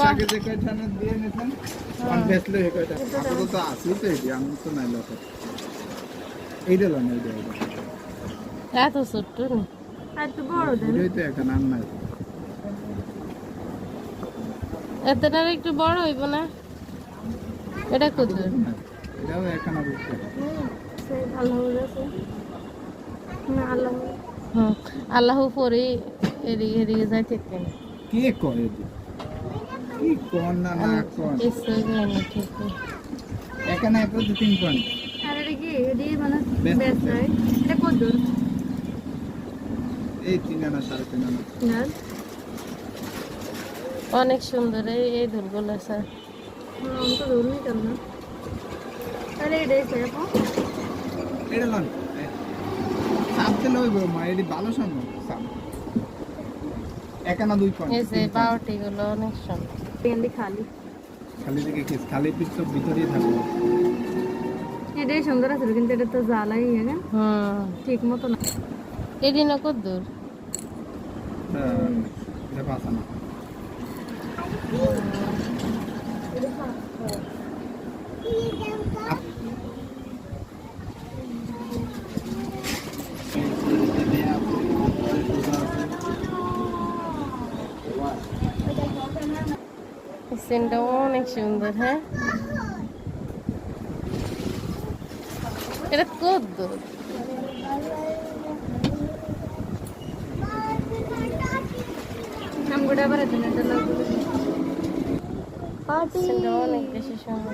আগে যে কয়টা দিয়ে নিছেন কোন বেচলো এই কয়টা আপাতত তো আছে তো এই আমি তো নাই লোক এইটা লন এইটা এত ছোট্ট না এত বড় দেন এইটাই তো একটা নাম নাই এতটার একটু বড় হইব না এটা কত এটাও একটা না বুঝতে সেই ভালো হয়েছে না আল্লাহ হুম আল্লাহ পরে এদিকে এদিকে যাই থাকেন কে করে কি কোন না না কোন কিছু জানি ঠিক এখানে প্রতি 3 পয়েন্ট আর এটা কি এডি মানে Best বেস্ট রাইট এটা কত দূর এই 3 আনা 3.5 আনা না অনেক সুন্দর এই ধুলগুলো স্যার আমি তো দূর নেই কেন আরে এটা এসে আপা এটা লন সাবতে লইব মা এডি ভালো সম্ভব সাব একানা 2 পয়েন্ট এই যে বাউটি গুলো অনেক সুন্দর পেন্ডি খালি খালি দিকে কি খালি পিস তো ভিতরেই থাকবে এটাই সুন্দর আছে কিন্তু এটা তো জ্বালাই হ্যাঁ ঠিক মতো না এদিন কত দূর হ্যাঁ এটা পাসা না সিনটা অনেক সুন্দর হ্যাঁ এটা কত দূর নাম গোটা বারে দিন এটা লাগবে সিনটা অনেক বেশি সুন্দর